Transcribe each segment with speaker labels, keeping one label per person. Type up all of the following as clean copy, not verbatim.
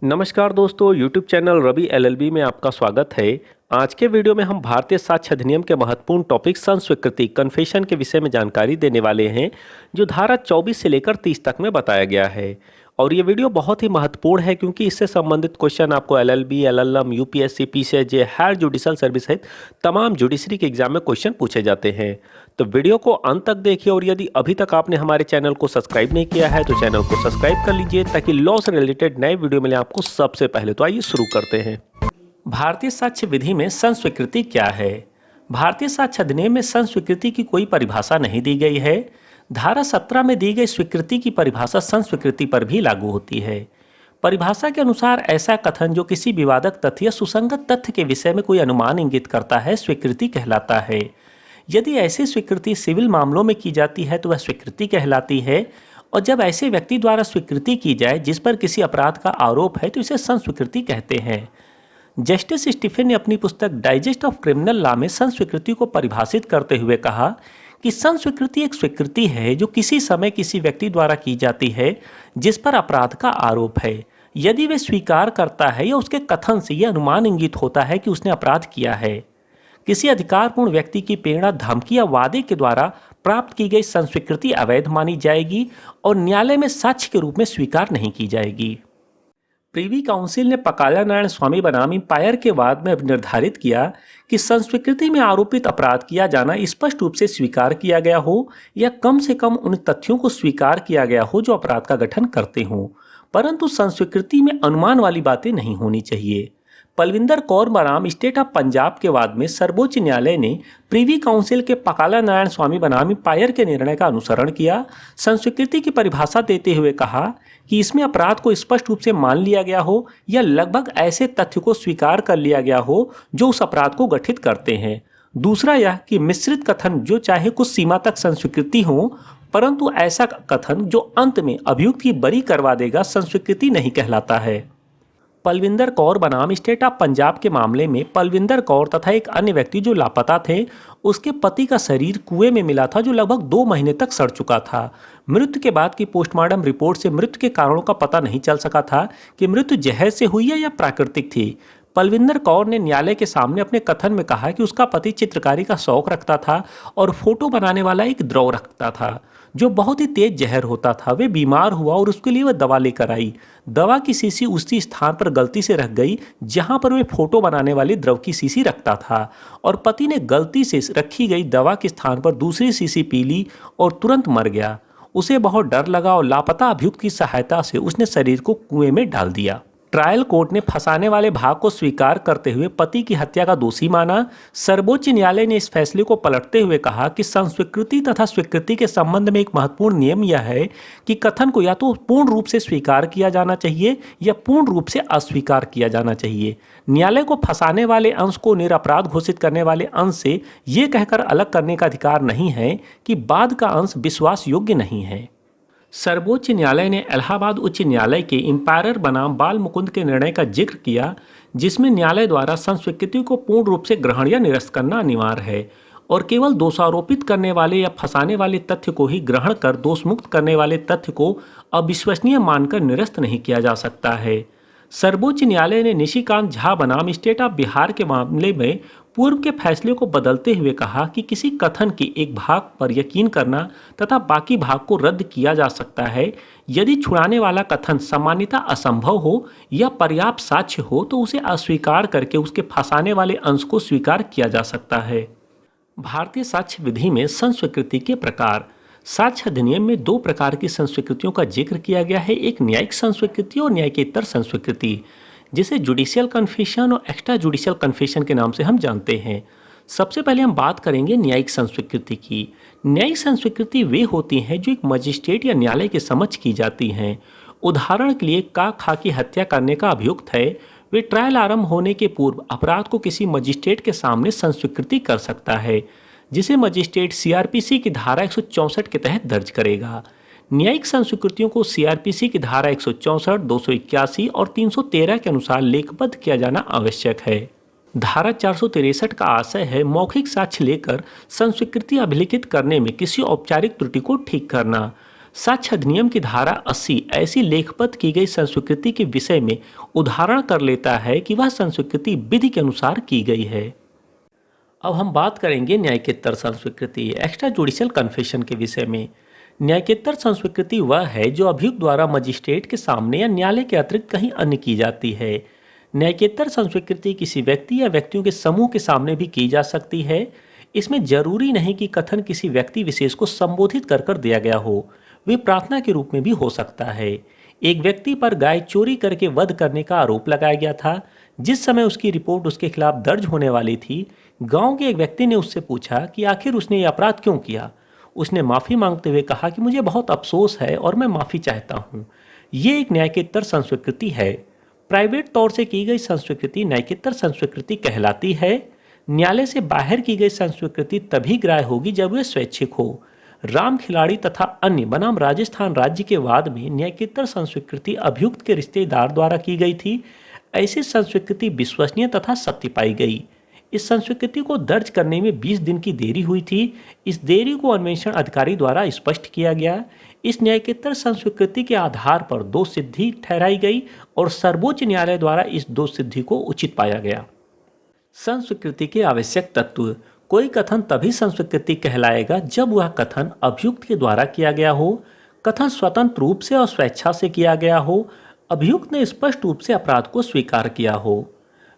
Speaker 1: नमस्कार दोस्तों, YouTube channel Ravi LLB में आपका स्वागत है। आज के वीडियो में हम भारतीय साक्ष्य अधिनियम के महत्वपूर्ण टॉपिक संस्वीकृति कन्फेशन के विषय में जानकारी देने वाले हैं, जो धारा 24 से लेकर 30 तक में बताया गया है। और ये वीडियो बहुत ही महत्वपूर्ण है क्योंकि इससे संबंधित क्वेश्चन आपको LLB, LLM, UPSC, PCSJ, higher judicial service सहित तमाम जुडिशरी के एग्जाम में क्वेश्चन पूछे जाते हैं। तो वीडियो को अंत तक देखिए और यदि अभी तक आपने हमारे चैनल को सब्सक्राइब नहीं किया है तो चैनल को सब्सक्राइब कर लीजिए ताकि लॉ से रिलेटेड नए वीडियो मिले आपको सबसे पहले। तो आइए शुरू करते हैं। भारतीय साक्ष्य विधि में संस्वीकृति क्या है? भारतीय साक्ष्य अधिनियम में संस्वीकृति की कोई परिभाषा नहीं दी गई है। धारा 17 में दी गई स्वीकृति की परिभाषा संस्वीकृति पर भी लागू होती है। परिभाषा के अनुसार ऐसा कथन जो किसी विवादक तथ्य या सुसंगत तथ्य के विषय में कोई अनुमान इंगित करता है स्वीकृति कहलाता है। यदि ऐसी स्वीकृति सिविल मामलों में की जाती है तो वह स्वीकृति कहलाती है, और जब ऐसे व्यक्ति द्वारा स्वीकृति की जाए जिस पर किसी अपराध का आरोप है तो इसे संस्वीकृति कहते हैं। जस्टिस स्टीफन ने अपनी पुस्तक डाइजेस्ट ऑफ क्रिमिनल लॉ में संस्वीकृति को परिभाषित करते हुए कहा कि संस्वीकृति एक स्वीकृति है जो किसी समय किसी व्यक्ति द्वारा की जाती है जिस पर अपराध का आरोप है, यदि वे स्वीकार करता है या उसके कथन से यह अनुमान इंगित होता है कि उसने अपराध किया है। किसी अधिकारपूर्ण व्यक्ति की प्रेरणा, धमकी या वादे के द्वारा प्राप्त की गई संस्वीकृति अवैध मानी जाएगी और न्यायालय में साक्ष्य के रूप में स्वीकार नहीं की जाएगी। प्रीवी काउंसिल ने पकाला नारायण स्वामी बनाम एम्पायर के वाद में निर्धारित किया कि संस्वीकृति में आरोपित अपराध किया जाना स्पष्ट रूप से स्वीकार किया गया हो या कम से कम उन तथ्यों को स्वीकार किया गया हो जो अपराध का गठन करते हों, परंतु संस्वीकृति में अनुमान वाली बातें नहीं होनी चाहिए। पलविंदर कौर बनाम स्टेट ऑफ पंजाब के वाद में सर्वोच्च न्यायालय ने प्रीवी काउंसिल के पकाला नारायण स्वामी बनाम एम्पायर के निर्णय का अनुसरण किया। संस्वीकृति की परिभाषा देते हुए कहा कि इसमें अपराध को स्पष्ट रूप से मान लिया गया हो या लगभग ऐसे तथ्य को स्वीकार कर लिया गया हो जो उस अपराध को गठित करते हैं। दूसरा यह कि मिश्रित कथन जो चाहे कुछ सीमा तक संस्वीकृति हो, परंतु ऐसा कथन जो अंत में अभियुक्त की बरी करवा देगा संस्वीकृति नहीं कहलाता है। पलविंदर कौर बनाम स्टेट ऑफ पंजाब के मामले में पलविंदर कौर तथा एक अन्य व्यक्ति जो लापता थे, उसके पति का शरीर कुएं में मिला था जो लगभग 2 महीने तक सड़ चुका था। मृत्यु के बाद की पोस्टमार्टम रिपोर्ट से मृत्यु के कारणों का पता नहीं चल सका था कि मृत्यु जहर से हुई है या प्राकृतिक थी। पलविंदर कौर ने न्यायालय के सामने अपने कथन में कहा कि उसका पति चित्रकारी का शौक रखता था और फोटो बनाने वाला एक द्रव रखता था जो बहुत ही तेज जहर होता था। वे बीमार हुआ और उसके लिए वह दवा लेकर आई। दवा की शीशी उसी स्थान पर गलती से रख गई जहां पर वे फोटो बनाने वाले द्रव की शीशी रखता था, और पति ने गलती से रखी गई दवा के स्थान पर दूसरी शीशी पी ली और तुरंत मर गया। उसे बहुत डर लगा और लापता अभियुक्त की सहायता से उसने शरीर को कुएं में डाल दिया। ट्रायल कोर्ट ने फंसाने वाले भाग को स्वीकार करते हुए पति की हत्या का दोषी माना। सर्वोच्च न्यायालय ने इस फैसले को पलटते हुए कहा कि संस्वीकृति तथा स्वीकृति के संबंध में एक महत्वपूर्ण नियम यह है कि कथन को या तो पूर्ण रूप से स्वीकार किया जाना चाहिए या पूर्ण रूप से अस्वीकार किया जाना चाहिए। न्यायालय को फंसाने वाले अंश को निरपराध घोषित करने वाले अंश से ये कहकर अलग करने का अधिकार नहीं है कि बाद का अंश विश्वास योग्य नहीं है। सर्वोच्च न्यायालय ने इलाहाबाद उच्च न्यायालय के एम्पायर बनाम बाल मुकुंद के निर्णय का जिक्र किया, जिसमें न्यायालय द्वारा संस्वीकृति को पूर्ण रूप से ग्रहण या निरस्त करना अनिवार्य है और केवल दोषारोपित करने वाले या फंसाने वाले तथ्य को ही ग्रहण कर दोष मुक्त करने वाले तथ्य को अविश्वसनीय मानकर निरस्त नहीं किया जा सकता है। सर्वोच्च न्यायालय ने निशिकांत झा बनाम स्टेट ऑफ बिहार के मामले में पूर्व के फैसले को बदलते हुए कहा कि किसी कथन के एक भाग पर यकीन करना तथा बाकी भाग को रद्द किया जा सकता है यदि छुड़ाने वाला कथन सामान्यतः असंभव हो या पर्याप्त साक्ष्य हो तो उसे अस्वीकार करके उसके फंसाने वाले अंश को स्वीकार किया जा सकता है। भारतीय साक्ष्य विधि में संस्वीकृति के प्रकार। साक्ष्य अधिनियम में 2 प्रकार की संस्वीकृतियों का जिक्र किया गया है, एक न्यायिक संस्वीकृति और न्यायिकेतर संस्वीकृति, जिसे जुडिशियल कन्फेशन और एक्स्ट्रा जुडिशियल कन्फेशन के नाम से हम जानते हैं। सबसे पहले हम बात करेंगे न्यायिक संस्वीकृति की। न्यायिक संस्वीकृति वे होती हैं जो एक मजिस्ट्रेट या न्यायालय के समक्ष की जाती हैं। उदाहरण के लिए का खा की हत्या करने का अभियुक्त है, वे ट्रायल आरंभ होने के पूर्व अपराध को किसी मजिस्ट्रेट के सामने संस्वीकृति कर सकता है, जिसे मजिस्ट्रेट सीआरपीसी की धारा 164 के तहत दर्ज करेगा। न्यायिक संस्वीकृतियों को सीआरपीसी की धारा 164, 281 और 313 के अनुसार लेखबद्ध किया जाना आवश्यक है। धारा 463 का आशय है मौखिक साक्ष्य लेकर संस्वीकृति अभिलिखित करने में किसी औपचारिक त्रुटि को ठीक करना। साक्ष्य अधिनियम की धारा 80 ऐसी लेखबद्ध की गई संस्वीकृति के विषय में उदाहरण कर लेता है कि वह संस्वीकृति विधि के अनुसार की गई है। अब हम बात करेंगे न्यायिकेतर संस्वीकृति एक्स्ट्रा जुडिशियल कन्फेशन के विषय में। न्यायिकेतर संस्वीकृति वह है जो अभियुक्त द्वारा मजिस्ट्रेट के सामने या न्यायालय के अतिरिक्त कहीं अन्य की जाती है। न्यायिकेतर संस्वीकृति किसी व्यक्ति या व्यक्तियों के समूह के सामने भी की जा सकती है। इसमें जरूरी नहीं कि कथन किसी व्यक्ति विशेष को संबोधित कर कर दिया गया हो, वे प्रार्थना के रूप में भी हो सकता है। एक व्यक्ति पर गाय चोरी करके वध करने का आरोप लगाया गया था। जिस समय उसकी रिपोर्ट उसके खिलाफ दर्ज होने वाली थी, गांव के एक व्यक्ति ने उससे पूछा कि आखिर उसने ये अपराध क्यों किया। उसने माफ़ी मांगते हुए कहा कि मुझे बहुत अफसोस है और मैं माफ़ी चाहता हूँ। ये एक न्यायिकेतर संस्वीकृति है। प्राइवेट तौर से की गई संस्वीकृति न्यायिकेतर संस्वीकृति कहलाती है। न्यायालय से बाहर की गई संस्वीकृति तभी ग्राह्य होगी जब वे स्वैच्छिक हो। राम खिलाड़ी तथा अन्य बनाम राजस्थान राज्य के वाद में न्यायिकेतर संस्वीकृति अभियुक्त के रिश्तेदार द्वारा की गई थी। ऐसी संस्वीकृति विश्वसनीय तथा सत्य पाई गई। इस संस्वीकृति को दर्ज करने में 20 दिन की देरी हुई थी। इस देरी को अन्वेषण अधिकारी द्वारा स्पष्ट किया गया। इस न्यायिकेतर संस्वीकृति के आधार पर दोष सिद्धि ठहराई गई और सर्वोच्च न्यायालय द्वारा इस दोष सिद्धि को उचित पाया गया। संस्वीकृति के आवश्यक तत्व। कोई कथन तभी संस्वीकृति कहलाएगा जब वह कथन अभियुक्त के द्वारा किया गया हो, कथन स्वतंत्र रूप से और स्वेच्छा से किया गया हो, अभियुक्त ने स्पष्ट रूप से अपराध को स्वीकार किया हो।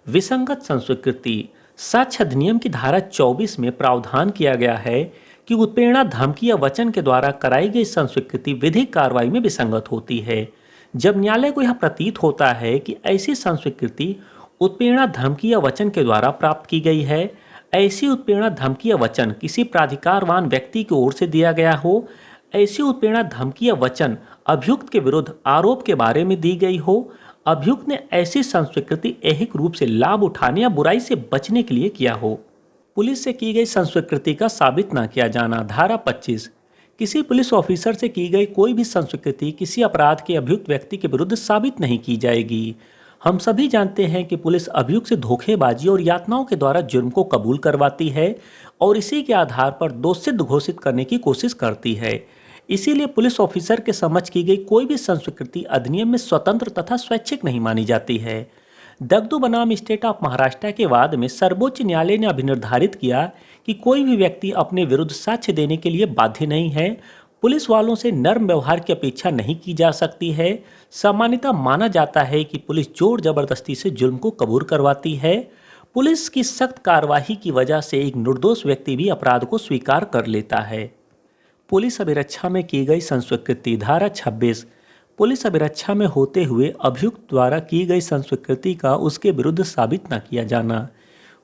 Speaker 1: विसंगत संस्वीकृति। साक्ष्य अधिनियम की धारा 24 में प्रावधान किया गया है कि उत्प्रेरणा धमकी या वचन के द्वारा कराई गई संस्वीकृति विधिक कार्रवाई में विसंगत होती है। जब न्यायालय को यह प्रतीत होता है कि ऐसी संस्वीकृति उत्प्रेरणा धमकी या वचन के द्वारा प्राप्त की गई है, ऐसी उत्प्रेरणा धमकी या वचन किसी प्राधिकारवान व्यक्ति की ओर से दिया गया हो, ऐसी उत्प्रेरणा धमकी या वचन अभियुक्त के विरुद्ध आरोप के बारे में दी गई हो, अभियुक्त ने ऐसी संस्वीकृति ऐहिक रूप से लाभ उठाने या बुराई से बचने के लिए किया हो। पुलिस से की गई संस्वीकृति का साबित न किया जाना। धारा 25। किसी पुलिस ऑफिसर से की गई कोई भी संस्वीकृति किसी अपराध के अभियुक्त व्यक्ति के विरुद्ध साबित नहीं की जाएगी। हम सभी जानते हैं कि पुलिस अभियुक्त से धोखेबाजी और यातनाओं के द्वारा जुर्म को कबूल करवाती है और इसी के आधार पर दोषसिद्ध घोषित करने की कोशिश करती है। इसीलिए पुलिस ऑफिसर के समक्ष की गई कोई भी संस्वीकृति अधिनियम में स्वतंत्र तथा स्वैच्छिक नहीं मानी जाती है। दगदू बनाम स्टेट ऑफ महाराष्ट्र के वाद में सर्वोच्च न्यायालय ने अभिनिर्धारित किया कि कोई भी व्यक्ति अपने विरुद्ध साक्ष्य देने के लिए बाध्य नहीं है। पुलिस वालों से नर्म व्यवहार की अपेक्षा नहीं की जा सकती है। सामान्यतः माना जाता है कि पुलिस जोर जबरदस्ती से जुल्म को कबूल करवाती है। पुलिस की सख्त कार्रवाई की वजह से एक निर्दोष व्यक्ति भी अपराध को स्वीकार कर लेता है। पुलिस अभिरक्षा में की गई संस्वीकृति। धारा 26। पुलिस अभिरक्षा में होते हुए अभियुक्त द्वारा की गई संस्वीकृति का उसके विरुद्ध साबित न किया जाना।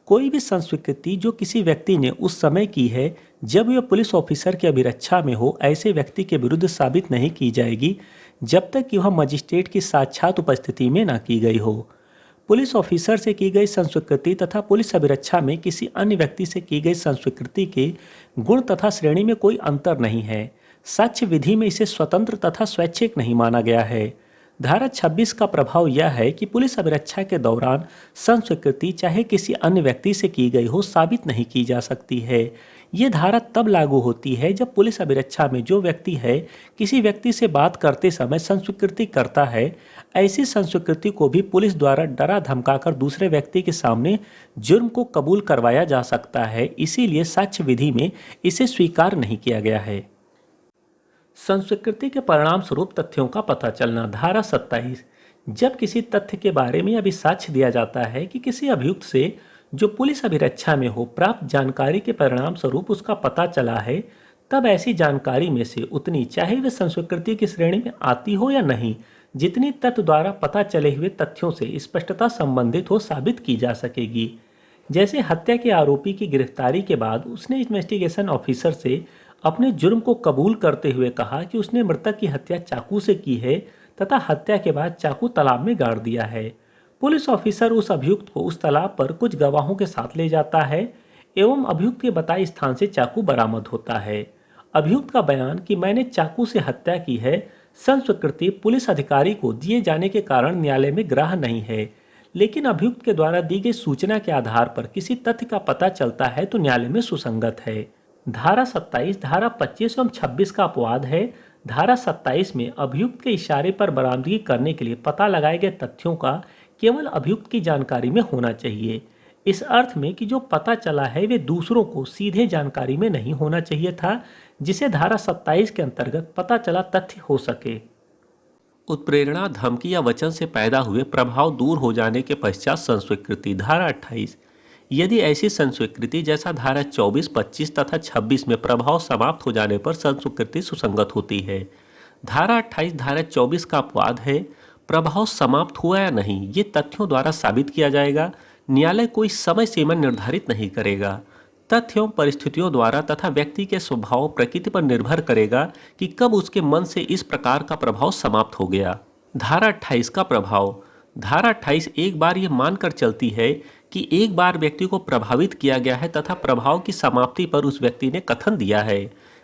Speaker 1: कोई भी संस्वीकृति जो किसी व्यक्ति ने उस समय की है जब वह पुलिस ऑफिसर की अभिरक्षा में हो, ऐसे व्यक्ति के विरुद्ध साबित नहीं की जाएगी जब तक कि वह मजिस्ट्रेट की साक्षात उपस्थिति में न की गई हो। पुलिस ऑफिसर से की गई संस्वीकृति तथा पुलिस अभिरक्षा में किसी अन्य व्यक्ति से की गई संस्वीकृति के गुण तथा श्रेणी में कोई अंतर नहीं है। साक्ष्य विधि में इसे स्वतंत्र तथा स्वैच्छिक नहीं माना गया है। धारा 26 का प्रभाव यह है कि पुलिस अभिरक्षा के दौरान संस्वीकृति चाहे किसी अन्य व्यक्ति से की गई हो साबित नहीं की जा सकती है। ये धारा तब लागू होती है जब पुलिस अभिरक्षा में जो व्यक्ति है किसी व्यक्ति से बात करते समय संस्वीकृति करता है। ऐसी संस्वीकृति को भी पुलिस द्वारा डरा धमकाकर दूसरे व्यक्ति के सामने जुर्म को कबूल करवाया जा सकता है। इसीलिए साक्ष्य विधि में इसे स्वीकार नहीं किया गया है। संस्वीकृति के परिणाम स्वरूप तथ्यों का पता चलना। धारा 27। जब किसी तथ्य के बारे में अभी साक्ष्य दिया जाता है कि किसी अभियुक्त से जो पुलिस अभिरक्षा में हो प्राप्त जानकारी के परिणाम स्वरूप उसका पता चला है, तब ऐसी जानकारी में से उतनी, चाहे वे संस्वीकृति की श्रेणी में आती हो या नहीं, जितनी तथ्य द्वारा पता चले हुए तथ्यों से स्पष्टता संबंधित हो साबित की जा सकेगी। जैसे हत्या के आरोपी की गिरफ्तारी के बाद उसने इन्वेस्टिगेशन ऑफिसर से अपने जुर्म को कबूल करते हुए कहा कि उसने मृतक की हत्या चाकू से की है तथा हत्या के बाद चाकू तालाब में गाड़ दिया है। पुलिस ऑफिसर उस अभियुक्त को उस तालाब पर कुछ गवाहों के साथ ले जाता है एवं अभियुक्त के बताए स्थान से चाकू बरामद होता है। अभियुक्त का बयान कि मैंने चाकू से हत्या की है संस्वीकृति पुलिस अधिकारी को दिए जाने के कारण न्यायालय में ग्राह्य नहीं है, लेकिन अभियुक्त के द्वारा दी गई सूचना के आधार पर किसी तथ्य का पता चलता है तो न्यायालय में सुसंगत है। धारा 27, धारा 25 एवं 26 का अपवाद है। धारा 27 में अभियुक्त के इशारे पर बरामदगी करने के लिए पता लगाए गए तथ्यों का केवल अभियुक्त की जानकारी में होना चाहिए। इस अर्थ में कि जो पता चला है वे दूसरों को सीधे जानकारी में नहीं होना चाहिए था, जिसे धारा 27 के अंतर्गत पता चला तथ्य हो सके। उत्प्रेरणा, धमकी या वचन से पैदा हुए प्रभाव दूर हो जाने के पश्चात संस्वीकृति। धारा 28, यदि ऐसी संस्वीकृति जैसा धारा 24, 25 तथा 26 में प्रभाव समाप्त हो जाने पर संस्वीकृति सुसंगत होती है। धारा 28 धारा 24 का अपवाद है। प्रभाव समाप्त हुआ या नहीं ये तथ्यों द्वारा साबित किया जाएगा। न्यायालय कोई समय सीमा निर्धारित नहीं करेगा। तथ्यों, परिस्थितियों द्वारा तथा व्यक्ति के स्वभाव प्रकृति पर निर्भर करेगा कि कब उसके मन से इस प्रकार का प्रभाव समाप्त हो गया। धारा 28 का प्रभाव। धारा 28 एक बार ये मानकर चलती है कि एक बार व्यक्ति को प्रभावित किया गया है तथा प्रभाव की समाप्ति पर उस व्यक्ति ने कथन दिया है,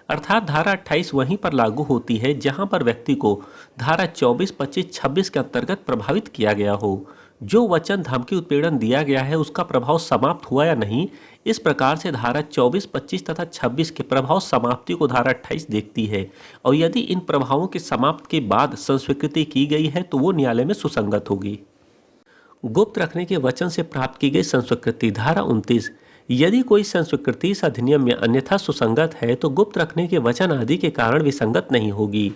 Speaker 1: अर्थात धारा 28 वहीं पर लागू होती है जहां पर व्यक्ति को धारा 24, 25, 26 के अंतर्गत प्रभावित किया गया हो। जो वचन, धमकी, उत्पीड़न दिया गया है उसका प्रभाव समाप्त हुआ या नहीं, इस प्रकार से धारा 24, 25 तथा 26 के प्रभाव समाप्ति को धारा 28 देखती है और यदि इन प्रभावों के समाप्त के बाद संस्वीकृति की गई है तो वो न्यायालय में सुसंगत होगी। गुप्त रखने के वचन से प्राप्त की गई संस्वीकृति। धारा 29, यदि कोई संस्वीकृति इस अधिनियम में अन्यथा सुसंगत है तो गुप्त रखने के वचन आदि के कारण विसंगत नहीं होगी।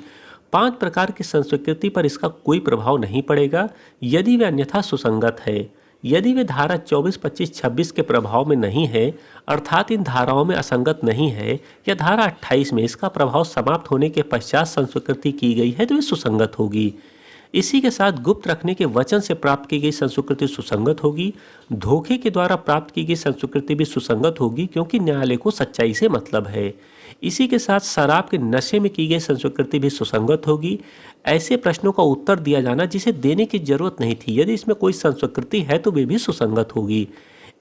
Speaker 1: 5 प्रकार की संस्वीकृति पर इसका कोई प्रभाव नहीं पड़ेगा यदि वे अन्यथा सुसंगत है। यदि वे धारा 24, 25, 26 के प्रभाव में नहीं है, अर्थात इन धाराओं में असंगत नहीं है, या धारा 28 में इसका प्रभाव समाप्त होने के पश्चात संस्वीकृति की गई है तो वे सुसंगत होगी। इसी के साथ गुप्त रखने के वचन से प्राप्त की गई संस्वीकृति सुसंगत होगी। धोखे के द्वारा प्राप्त की गई संस्वीकृति भी सुसंगत होगी क्योंकि न्यायालय को सच्चाई से मतलब है। इसी के साथ शराब के नशे में की गई संस्वीकृति भी सुसंगत होगी। ऐसे प्रश्नों का उत्तर दिया जाना जिसे देने की जरूरत नहीं थी, यदि इसमें कोई संस्वीकृति है तो वे भी सुसंगत होगी।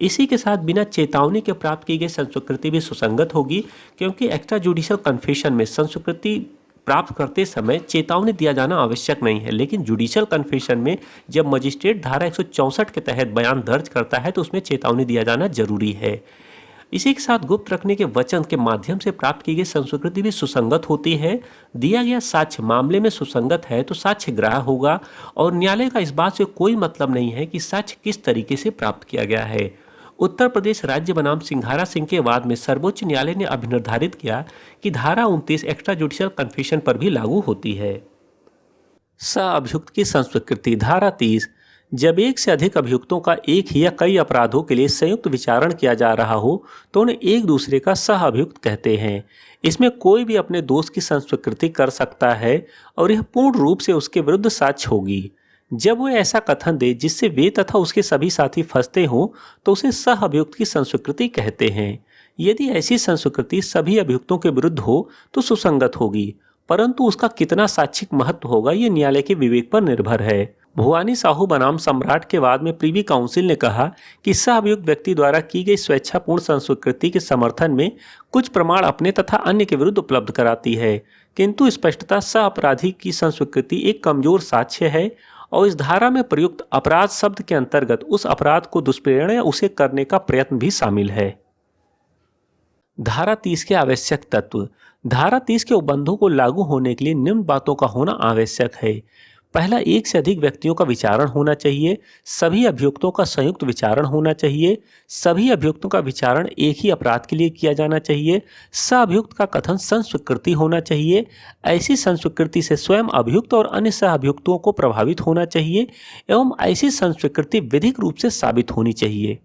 Speaker 1: इसी के साथ बिना चेतावनी के प्राप्त की गई संस्वीकृति भी सुसंगत होगी क्योंकि एक्स्ट्रा जुडिशियल कन्फेशन में संस्वीकृति प्राप्त करते समय चेतावनी दिया जाना आवश्यक नहीं है, लेकिन जुडिशियल कन्फेशन में जब मजिस्ट्रेट धारा 164 के तहत बयान दर्ज करता है तो उसमें चेतावनी दिया जाना जरूरी है। इसी के साथ गुप्त रखने के वचन के माध्यम से प्राप्त की गई संस्वीकृति भी सुसंगत होती है। दिया गया साक्ष्य मामले में सुसंगत है तो साक्ष्य ग्राह्य होगा और न्यायालय का इस बात से कोई मतलब नहीं है कि साक्ष्य किस तरीके से प्राप्त किया गया है। उत्तर प्रदेश राज्य बनाम सिंघारा सिंह के वाद में सर्वोच्च न्यायालय ने अभिनिर्धारित किया कि धारा 29 एक्स्ट्रा जुडिशियल कन्फेशन पर भी लागू होती है। सह-अभियुक्त की संस्वीकृति। धारा 30, जब एक से अधिक अभियुक्तों का एक ही या कई अपराधों के लिए संयुक्त विचारण किया जा रहा हो तो उन्हें एक दूसरे का सह-अभियुक्त कहते हैं। इसमें कोई भी अपने दोस्त की संस्वीकृति कर सकता है और यह पूर्ण रूप से उसके विरुद्ध साक्ष्य होगी। जब वह ऐसा कथन दे जिससे वे तथा उसके सभी साथी फंसते हों तो उसे सह-अभियुक्त की संस्वीकृति कहते हैं। यदि ऐसी संस्वीकृति सभी अभियुक्तों के विरुद्ध हो तो सुसंगत होगी, परंतु उसका कितना साक्षिक महत्व होगा ये न्यायालय के विवेक पर निर्भर है। भुवानी साहू बनाम सम्राट के वाद में प्रीवी काउंसिल ने कहा कि सह-अभियुक्त व्यक्ति द्वारा की गई स्वेच्छापूर्ण संस्वीकृति के समर्थन में कुछ प्रमाण अपने तथा अन्य के विरुद्ध उपलब्ध कराती है, किंतु स्पष्टतः सह अपराधी की संस्वीकृति एक कमजोर साक्ष्य है और इस धारा में प्रयुक्त अपराध शब्द के अंतर्गत उस अपराध को दुष्प्रेरणा या उसे करने का प्रयत्न भी शामिल है। धारा 30 के आवश्यक तत्व। धारा 30 के उपबंधों को लागू होने के लिए निम्न बातों का होना आवश्यक है। पहला, एक से अधिक व्यक्तियों का विचारण होना चाहिए। सभी अभियुक्तों का संयुक्त विचारण होना चाहिए। सभी अभियुक्तों का विचारण एक ही अपराध के लिए किया जाना चाहिए। सह-अभियुक्त का कथन संस्वीकृति होना चाहिए। ऐसी संस्वीकृति से स्वयं अभियुक्त और अन्य सह-अभियुक्तों को प्रभावित होना चाहिए एवं ऐसी संस्वीकृति विधिक रूप से साबित होनी चाहिए।